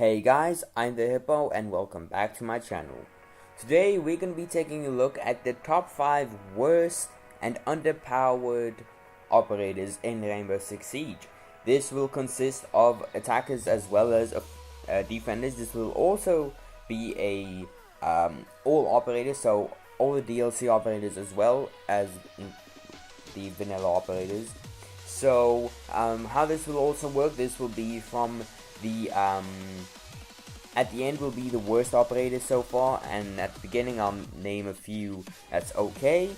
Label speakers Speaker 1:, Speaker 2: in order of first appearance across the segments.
Speaker 1: Hey guys, I'm the Hippo and welcome back to my channel. Today we're going to be taking a look at the top 5 worst and underpowered operators in Rainbow Six Siege. This will consist of attackers as well as defenders. This will also be a all operators, so all the DLC operators as well as the vanilla operators. So how this will also work, this will be from the at the end will be the worst operators so far, and at the beginning I'll name a few that's okay.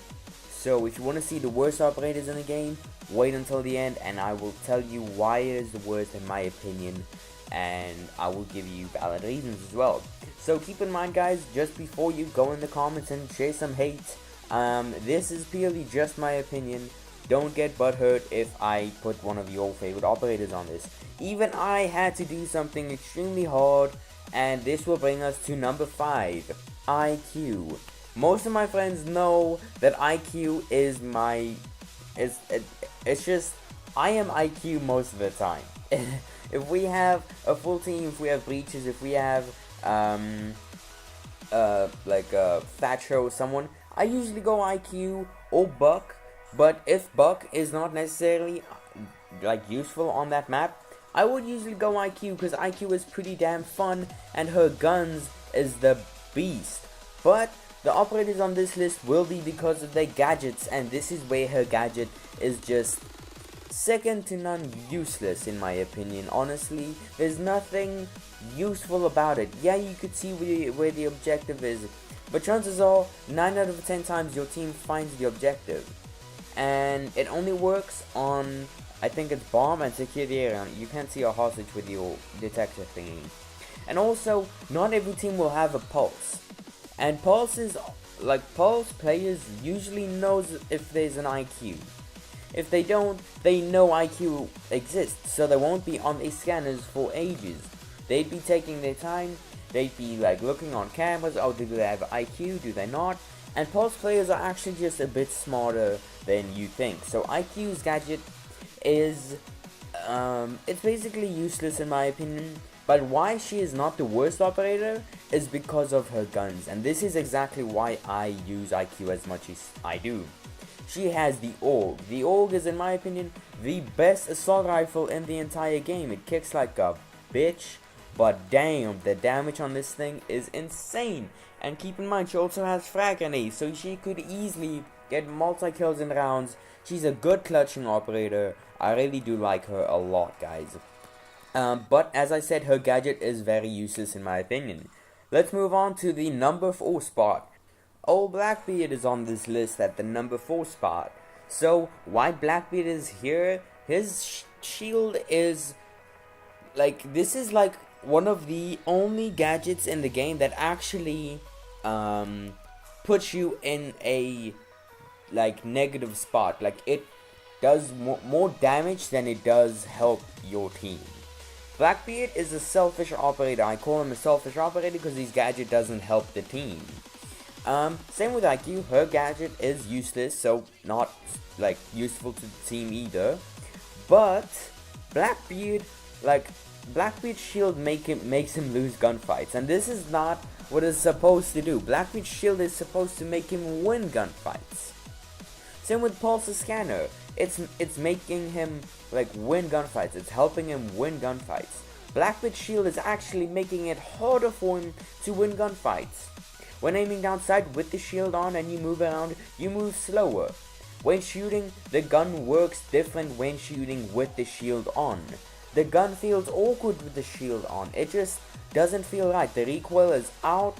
Speaker 1: So if you want to see the worst operators in the game, wait until the end and I will tell you why it is the worst in my opinion, and I will give you valid reasons as well. So keep in mind guys, just before you go in the comments and share some hate, this is purely just my opinion. Don't get butthurt if I put one of your favorite operators on this. Even I had to do something extremely hard, and this will bring us to number 5, IQ. Most of my friends know that IQ is it's just, I am IQ most of the time. If we have a full team, if we have breaches, if we have Thatcher or someone, I usually go IQ or Buck. But if Buck is not necessarily useful on that map, I would usually go IQ because IQ is pretty damn fun and her guns is the beast. But the operators on this list will be because of their gadgets, and this is where her gadget is just second to none useless in my opinion. Honestly, there's nothing useful about it. Yeah, you could see where the objective is, but chances are 9 out of 10 times your team finds the objective. And it only works on, I think it's bomb and secure the area. You can't see a hostage with your detector thingy. And also, not every team will have a pulse. And pulses, pulse players usually knows if there's an IQ. If they don't, they know IQ exists, so they won't be on these scanners for ages. They'd be taking their time, they'd be looking on cameras, oh, do they have IQ, do they not? And pulse players are actually just a bit smarter than you think. So IQ's gadget is, it's basically useless in my opinion. But why she is not the worst operator is because of her guns. And this is exactly why I use IQ as much as I do. She has the AUG. The AUG is, in my opinion, the best assault rifle in the entire game. It kicks like a bitch. But damn, the damage on this thing is insane. And keep in mind, she also has frag grenades, so she could easily get multi-kills in rounds. She's a good clutching operator. I really do like her a lot, guys. But as I said, her gadget is very useless in my opinion. Let's move on to the number 4 spot. Old Blackbeard is on this list at the number 4 spot. So why Blackbeard is here? His shield is this is one of the only gadgets in the game that actually puts you in a negative spot. It does more damage than it does help your team. Blackbeard is a selfish operator. I call him a selfish operator because his gadget doesn't help the team. Same with IQ. Her gadget is useless, so not useful to the team either. But Blackbeard, Blackbeard's shield makes him lose gunfights, and this is not what it's supposed to do. Blackbeard's shield is supposed to make him win gunfights. Same with Pulse's scanner. It's making him win gunfights. It's helping him win gunfights. Blackbeard's shield is actually making it harder for him to win gunfights. When aiming down sight with the shield on and you move around, you move slower. When shooting, the gun works different when shooting with the shield on. The gun feels awkward with the shield on. It just doesn't feel right. The recoil is out.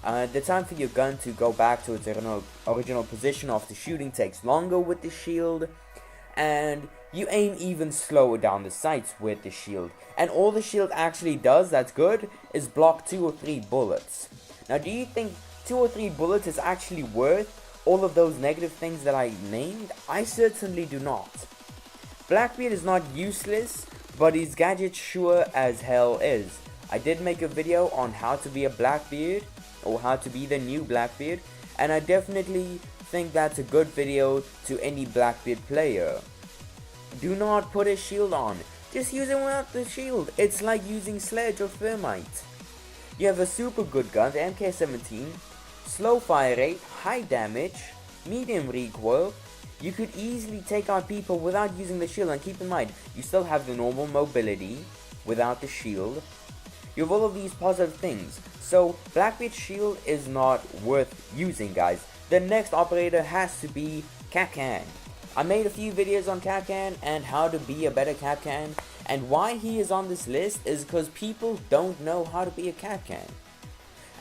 Speaker 1: The time for your gun to go back to its original position after shooting takes longer with the shield. And you aim even slower down the sights with the shield. And all the shield actually does that's good is block 2 or 3 bullets. Now, do you think 2 or 3 bullets is actually worth all of those negative things that I named? I certainly do not. Blackbeard is not useless, but his gadget sure as hell is. I did make a video on how to be a Blackbeard, or how to be the new Blackbeard, and I definitely think that's a good video to any Blackbeard player. Do not put a shield on. just use it without the shield. It's like using Sledge or Thermite. You have a super good gun, the MK17, slow fire rate, high damage, medium recoil. You could easily take out people without using the shield, and keep in mind, you still have the normal mobility without the shield. You have all of these positive things. So Blackbeard's shield is not worth using, guys. The next operator has to be Kapkan. I made a few videos on Kapkan and how to be a better Kapkan, and why he is on this list is because people don't know how to be a Kapkan.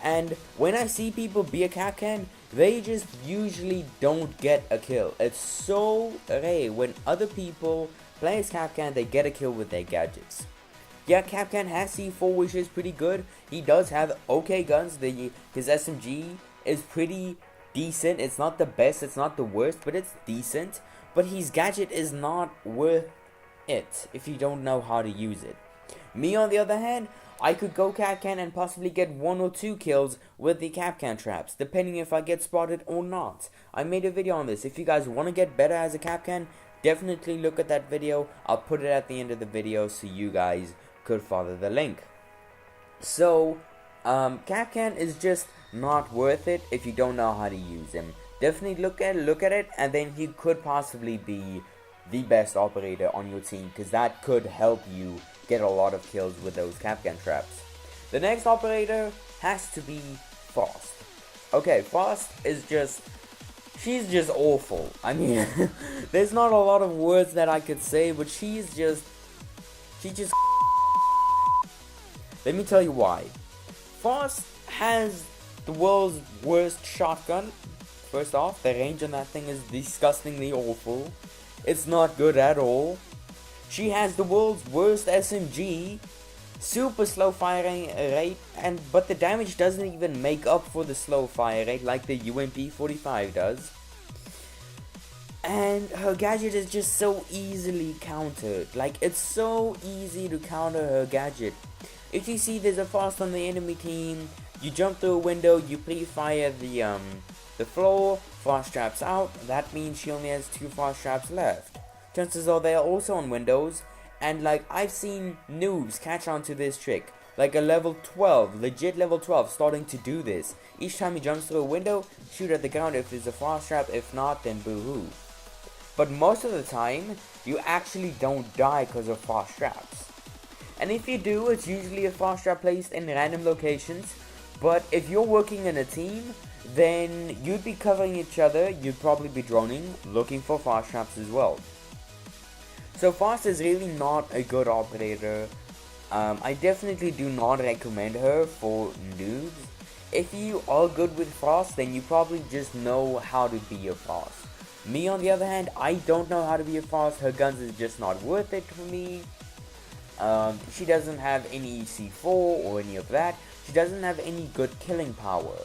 Speaker 1: And when I see people be a Kapkan, they just usually don't get a kill. It's so rare when other people play as Kapkan, they get a kill with their gadgets. Yeah, Kapkan has C4, which is pretty good. He does have okay guns. His SMG is pretty decent. It's not the best, it's not the worst, but it's decent. But his gadget is not worth it if you don't know how to use it. Me, on the other hand, I could go Kapkan and possibly get 1 or 2 kills with the Kapkan traps, depending if I get spotted or not. I made a video on this. If you guys want to get better as a Kapkan, definitely look at that video. I'll put it at the end of the video so you guys could follow the link. So, Kapkan is just not worth it if you don't know how to use him. Definitely look at it, and then he could possibly be the best operator on your team, because that could help you get a lot of kills with those Kapkan traps. The next operator has to be Frost. Okay, Frost is she's just awful. I mean, there's not a lot of words that I could say, but she just let me tell you why. Frost has the world's worst shotgun. First off, the range on that thing is disgustingly awful. It's not good at all. She has the world's worst SMG, super slow firing rate, but the damage doesn't even make up for the slow fire rate like the UMP-45 does. And her gadget is just so easily countered. Like, it's so easy to counter her gadget. If you see there's a Frost on the enemy team, you jump through a window, you pre-fire the floor, Frost traps out. That means she only has 2 Frost traps left. Chances are they are also on windows, and like, I've seen noobs catch on to this trick. Like a level 12, legit level 12, starting to do this. Each time he jumps through a window, shoot at the ground if there's a Frost trap. If not, then boo-hoo. But most of the time, you actually don't die because of Frost traps. And if you do, it's usually a Frost trap placed in random locations. But if you're working in a team, then you'd be covering each other. You'd probably be droning, looking for Frost traps as well. So Frost is really not a good operator. I definitely do not recommend her for noobs. If you are good with Frost, then you probably just know how to be a Frost. Me, on the other hand, I don't know how to be a Frost. Her guns is just not worth it for me. She doesn't have any C4 or any of that. She doesn't have any good killing power.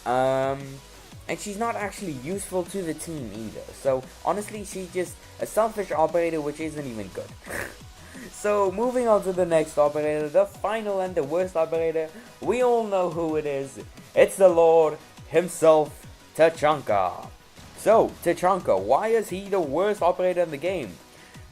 Speaker 1: And she's not actually useful to the team either. So honestly, she's just a selfish operator, which isn't even good. So moving on to the next operator, the final and the worst operator. We all know who it is. It's the Lord himself, TACHANKA. So TACHANKA, why is he the worst operator in the game?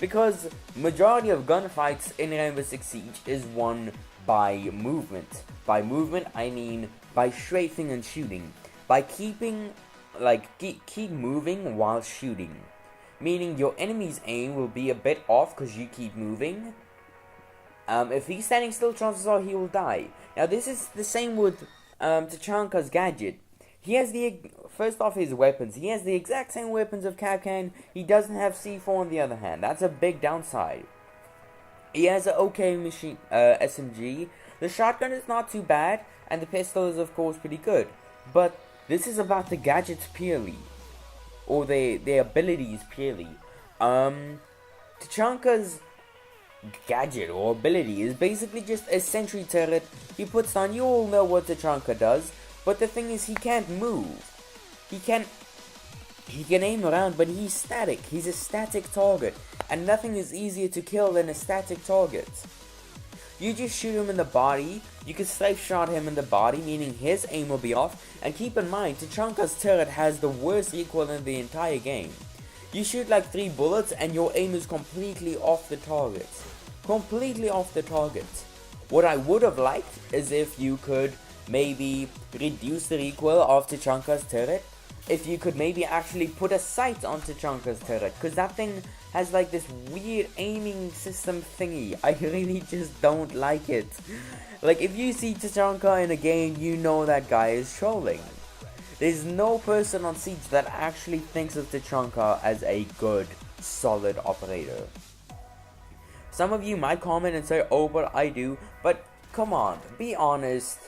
Speaker 1: Because majority of gunfights in Rainbow Six Siege is won by movement. By movement, I mean by strafing and shooting. By keeping, keep moving while shooting. Meaning your enemy's aim will be a bit off because you keep moving. If he's standing still, chances are he will die. Now this is the same with TACHANKA's gadget. He has first off, his weapons. He has the exact same weapons of Kapkan. He doesn't have C4 on the other hand. That's a big downside. He has an okay SMG. The shotgun is not too bad, and the pistol is of course pretty good. But this is about the gadgets purely, or their abilities purely. TACHANKA's gadget or ability is basically just a sentry turret he puts on. You all know what TACHANKA does. But the thing is, he can't move. He can aim around, but he's static. He's a static target. And nothing is easier to kill than a static target. You just shoot him in the body. You can strafe shot him in the body, meaning his aim will be off. And keep in mind, TACHANKA's turret has the worst recoil in the entire game. You shoot like 3 bullets and your aim is completely off the target. Completely off the target. What I would have liked is if you could maybe reduce the recoil of TACHANKA's turret. If you could maybe actually put a sight on TACHANKA's turret, because that thing has like this weird aiming system thingy. I really just don't like it. Like, if you see TACHANKA in a game, you know that guy is trolling. There's no person on Siege that actually thinks of TACHANKA as a good, solid operator. Some of you might comment and say, oh, but I do. But come on, be honest.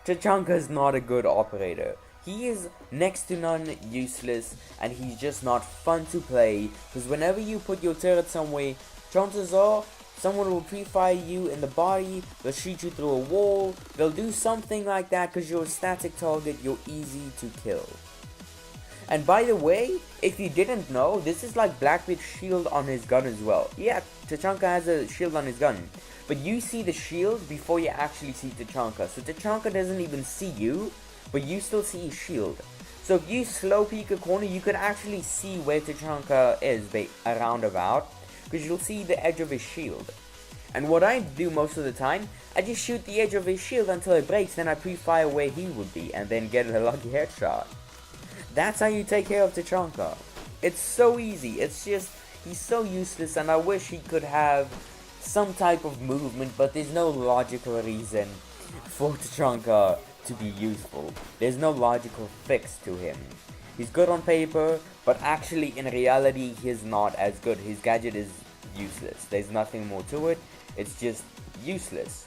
Speaker 1: TACHANKA is not a good operator. He is next to none useless, and he's just not fun to play, because whenever you put your turret somewhere, chances are someone will pre-fire you in the body, they'll shoot you through a wall, they'll do something like that because you're a static target, you're easy to kill. And by the way, if you didn't know, this is like Blackbeard's shield on his gun as well. Yeah, TACHANKA has a shield on his gun, but you see the shield before you actually see TACHANKA, so TACHANKA doesn't even see you, but you still see his shield. So if you slow peek a corner, you can actually see where TACHANKA is around about, because you'll see the edge of his shield. And what I do most of the time, I just shoot the edge of his shield until it breaks, then I pre-fire where he would be, and then get a lucky headshot. That's how you take care of TACHANKA. It's so easy, it's just, he's so useless, and I wish he could have some type of movement, but there's no logical reason for TACHANKA to be useful. There's no logical fix to him. He's good on paper, but actually in reality he is not as good. His gadget is useless. There's nothing more to it. It's just useless.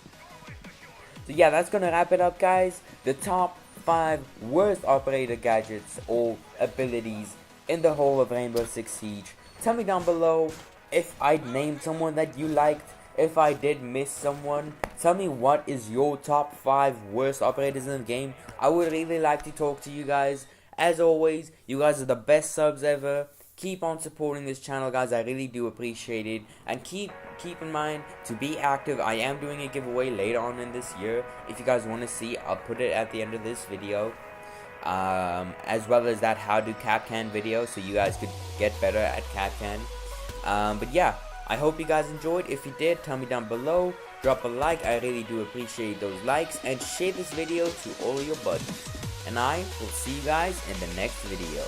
Speaker 1: So yeah, that's gonna wrap it up, guys. The top 5 worst operator gadgets or abilities in the whole of Rainbow Six Siege. Tell me down below if I'd named someone that you liked. If I did miss someone, tell me what is your top 5 worst operators in the game. I would really like to talk to you guys. As always, you guys are the best subs ever. Keep on supporting this channel, guys. I really do appreciate it. And keep in mind to be active. I am doing a giveaway later on in this year. If you guys want to see, I'll put it at the end of this video. As well as that how to Kapkan video, so you guys could get better at Kapkan. But yeah. I hope you guys enjoyed. If you did, tell me down below. Drop a like. I really do appreciate those likes. And share this video to all your buddies. And I will see you guys in the next video.